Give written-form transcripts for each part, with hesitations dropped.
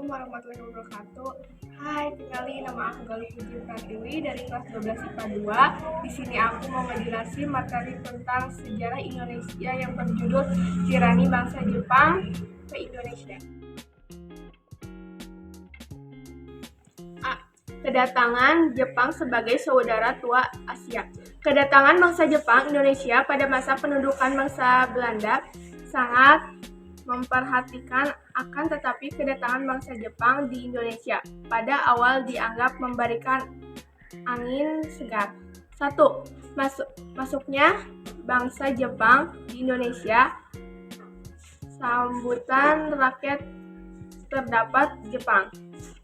Assalamualaikum warahmatullahi wabarakatuh. Hai, kenalin nama aku Galuh Putri Pratiwi dari kelas 12 IPA 2. Di sini aku mau ngejelasin materi tentang sejarah Indonesia yang berjudul Tirani Bangsa Jepang ke Indonesia. A. Kedatangan Jepang sebagai saudara tua Asia. Kedatangan bangsa Jepang Indonesia pada masa pendudukan bangsa Belanda sangat memperhatikan, akan tetapi kedatangan bangsa Jepang di Indonesia pada awal dianggap memberikan angin segar. 1. Masuknya bangsa Jepang di Indonesia. Sambutan rakyat terdapat Jepang.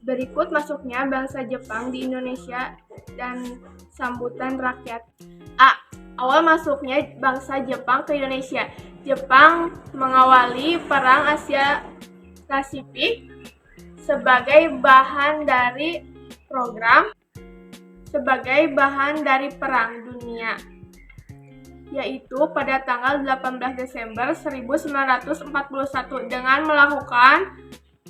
Berikut masuknya bangsa Jepang di Indonesia dan sambutan rakyat. A. Awal masuknya bangsa Jepang ke Indonesia. Jepang mengawali Perang Asia Pasifik sebagai bahan dari Perang Dunia, yaitu pada tanggal 18 Desember 1941 dengan melakukan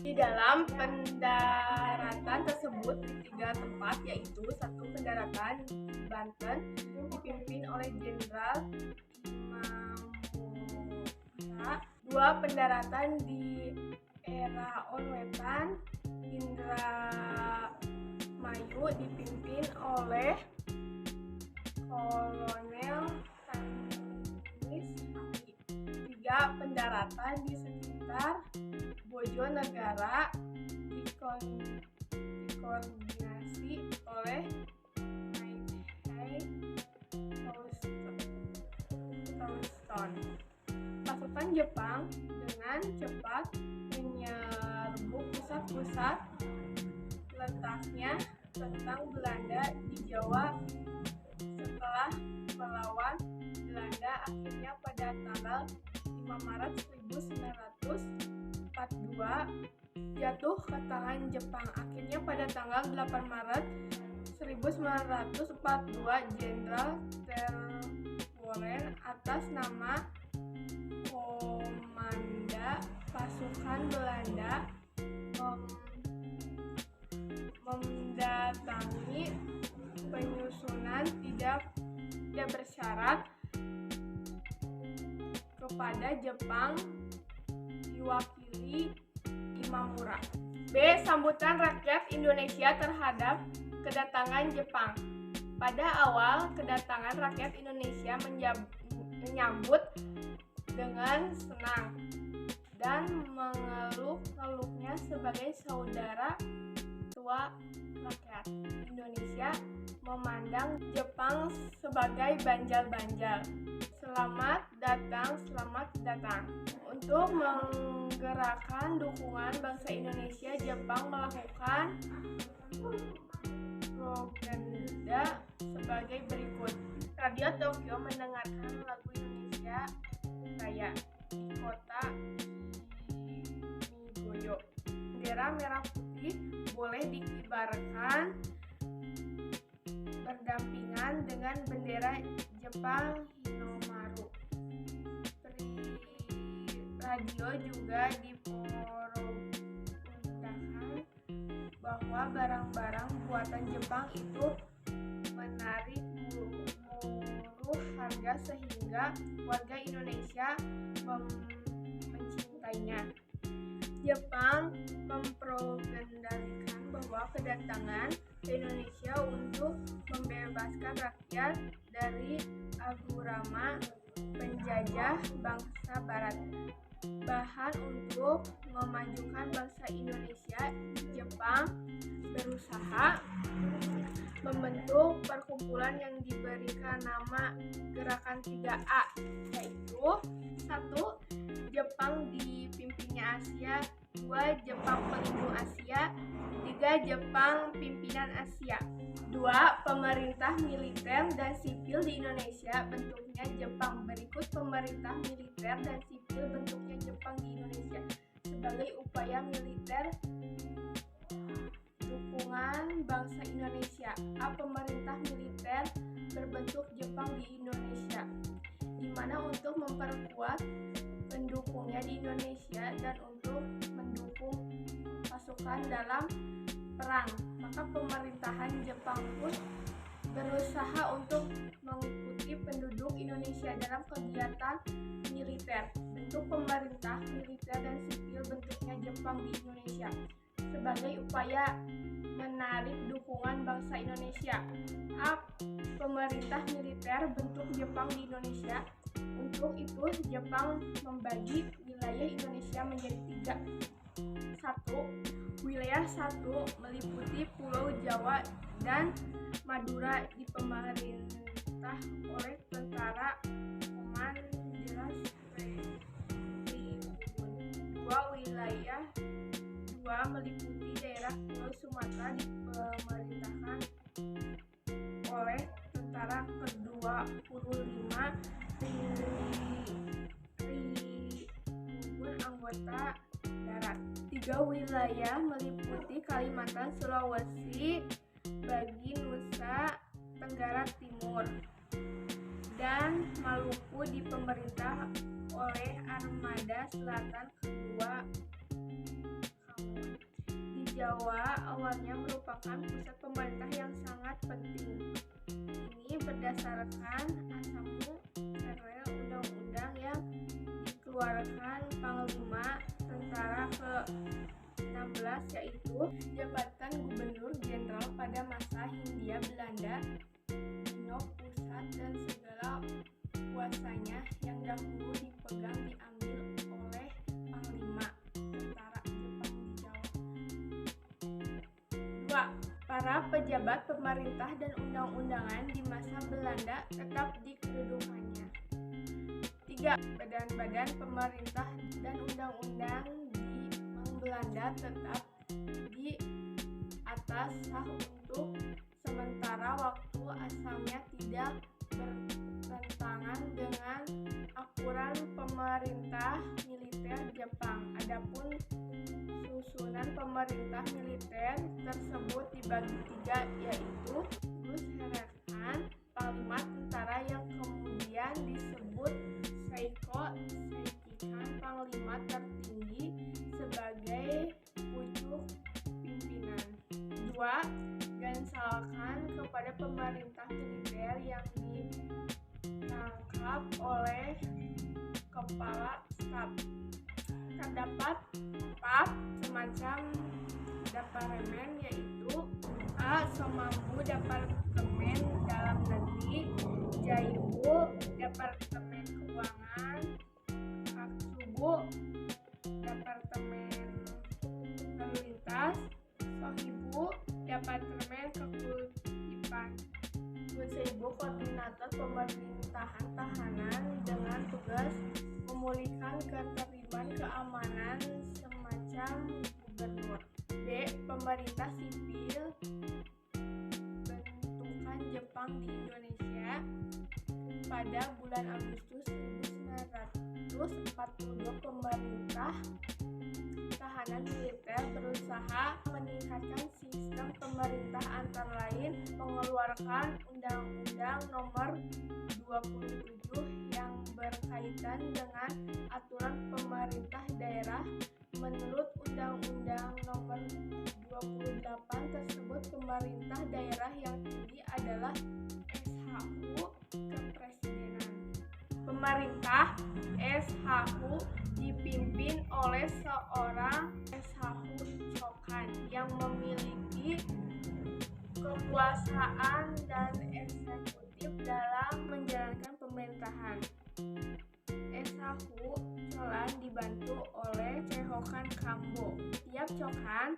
di dalam pendaratan tersebut di 3 tempat, yaitu 1 pendaratan di Banten dipimpin oleh Jenderal Imamura, 2 pendaratan di Eraon Wetan Indramayu dipimpin oleh Kolonel Tanis Haki, 3 pendaratan di sekitar Bojonegara dikoordinasi oleh Maihei Houston. Pasukan Jepang dengan cepat menyerbu pusat-pusat letaknya tentang Belanda di Jawa. Setelah melawan Belanda, akhirnya pada tanggal 5 Maret 1942 jatuh ke tangan Jepang. Akhirnya pada tanggal 8 Maret 1942 Jenderal Terwollen atas nama Komanda Pasukan Belanda mendatangi penyusunan tidak bersyarat kepada Jepang diwakili Imamura. B. Sambutan rakyat Indonesia terhadap kedatangan Jepang. Pada awal kedatangan, rakyat Indonesia menyambut dengan senang dan mengeluk-eluknya sebagai saudara tua rakyat. Indonesia memandang Jepang sebagai banjal-banjal. Selamat datang. Untuk menggerakkan dukungan bangsa Indonesia, Jepang melakukan propaganda sebagai berikut. Radio Tokyo mendengarkan lagu Indonesia Raya di kota Migoyo. Bendera merah putih boleh dikibarkan berdampingan dengan bendera Jepang Hinomaru. Radio juga diperuntukkan bahwa barang-barang buatan Jepang itu menarik murah harga sehingga warga Indonesia mencintainya. Jepang mempropagandasikan bahwa kedatangan ke Indonesia untuk membebaskan rakyat dari agurama penjajah bangsa Barat. Bahan untuk memajukan bangsa Indonesia, Jepang berusaha membentuk perkumpulan yang diberikan nama Gerakan 3A, yaitu 1. Jepang dipimpinnya Asia, 2. Jepang pelindung Asia, 3. Jepang pimpinan Asia. 2. Pemerintah militer dan sipil di Indonesia bentuknya Jepang. Berikut pemerintah militer dan sipil bentuknya Jepang di Indonesia sebagai upaya militer dukungan bangsa Indonesia. A. Pemerintah militer berbentuk Jepang di Indonesia, di mana untuk memperkuat pendukungnya di Indonesia dan untuk mendukung pasukan dimasukkan dalam perang. Maka pemerintahan Jepang pun berusaha untuk mengikuti penduduk Indonesia dalam kegiatan militer. Bentuk pemerintah militer dan sipil bentuknya Jepang di Indonesia sebagai upaya menarik dukungan bangsa Indonesia. Pemerintah militer bentuk Jepang di Indonesia. Untuk itu Jepang membagi wilayah Indonesia menjadi 3. 1. Wilayah 1 meliputi Pulau Jawa dan Madura dipemerintah oleh Tentara Komandan Tribun. 2. Wilayah 2 meliputi daerah Pulau Sumatera dipemerintahkan oleh Tentara ke-25 Tribun anggota darat. 3. Wilayah meliputi Kalimantan, Sulawesi, bagi Nusa Tenggara Timur, dan Maluku dipemerintah oleh Armada Selatan kedua Kamun. Di Jawa awalnya merupakan pusat pemerintah yang sangat penting. Ini berdasarkan Asamu Serel undang-undang yang dikeluarkan Panglima Tentara ke-16, yaitu jabatan Gubernur Jenderal pada masa Hindia Belanda, Dino Pusat, dan segala kuasanya yang dahulu dipegang diambil oleh Panglima Tentara Jepang di Jawa. 2. Para pejabat pemerintah dan undang-undangan di masa Belanda tetap di kedudukannya. 3. Badan-badan pemerintah dan undang-undang di Belanda tetap di atas sah untuk sementara waktu, asalnya tidak bertentangan dengan aturan pemerintah militer Jepang. Adapun susunan pemerintah militer tersebut dibagi 3, yaitu Gus Herekan, Panglima Tentara yang kemudian disebut Seiko Seikikan, Panglima tertinggi sebagai pucuk pimpinan. 2. Gansalkan kepada pemerintah militer yang ditangkap oleh kepala staf. Terdapat 4 semacam departemen, yaitu A. Somambu, Departemen Dalam Negeri; Jaibu, Departemen Keuangan; Katsubu, Departemen Lalu Lintas; Sohibu, Departemen Kekutipan; Kunseibu, Koordinator Pemerintahan Tahanan dengan tugas memulihkan ketertiban keamanan semacam gubernur. B. Pemerintah sipil bentukan Jepang di Indonesia pada bulan Agustus 1942. Pemerintah tahanan militer berusaha meningkatkan sistem pemerintah, antara lain mengeluarkan Undang-Undang Nomor 27 yang berkaitan dengan aturan pemerintah daerah. Menurut Undang-Undang Nomor 28 tersebut, pemerintah daerah yang tinggi adalah SHU Kepresidenan. Pemerintah SHU dipimpin oleh seorang SHU Chokan yang memiliki kekuasaan dan eksekutif dalam menjalankan pemerintahan. SHU Cholan dibantu oleh Chokan Kambo. Tiap Chokan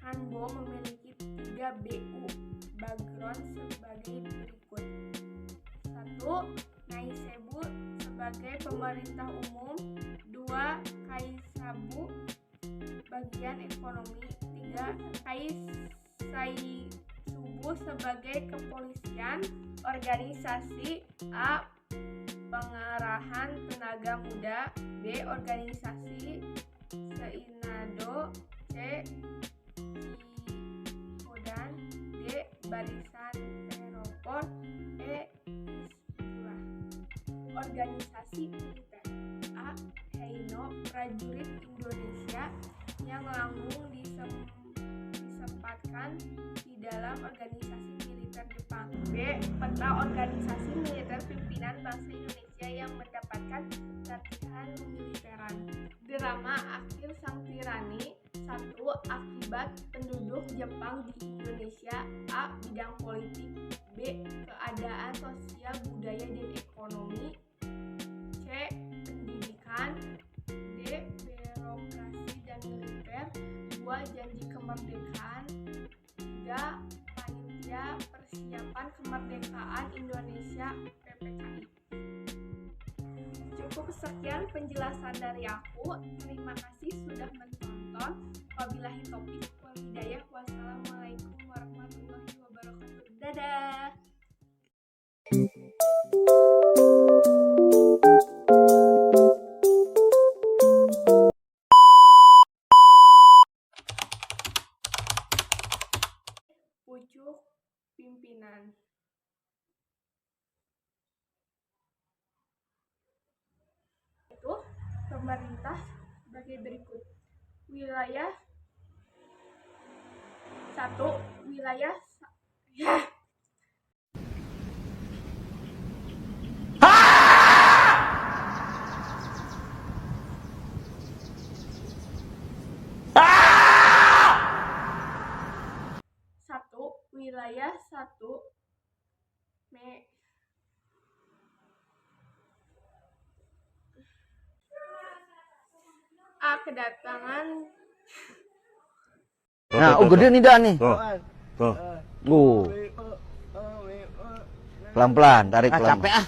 Kanbo memiliki 3 BU background sebagai berikut. 1. Naisebu sebagai pemerintah umum. 2. Kaisabu bagian ekonomi. 3. Kaisai-subu sebagai kepolisian. Organisasi: A. Pengerahan tenaga muda; B. Organisasi Seinado; C. Kihodan; D. Barisan Teropor; E. Istura. Organisasi militer: A. Heino, prajurit Indonesia yang lambung disempatkan di dalam organisasi militer Jepang. B. Peta organisasi militer pimpinan bangsa Indonesia yang mendapatkan latihan militeran. Drama Akhir Sang Tirani. 1. Akibat penduduk Jepang di Indonesia. A. Bidang politik. B. Keadaan sosial, budaya, dan ekonomi. C. Pendidikan. D. Birokrasi dan militer. 2. Janji kemerdekaan. 3. Panitia Persiapan Kemerdekaan Indonesia PPKI. Cukup sekian penjelasan dari aku. Terima kasih sudah menonton. Wabillahi taufiq wal hidayah. Wassalamualaikum warahmatullahi wabarakatuh. Dadah. Pucuk pimpinan. Itu pemerintah sebagai berikut. Wilayah 1. Wilayah ya. Wilayah 1 A. Kedatangan. Nah, gede nih dah nih. Tuh. Pelan-pelan, tarik pelan. Capek ah.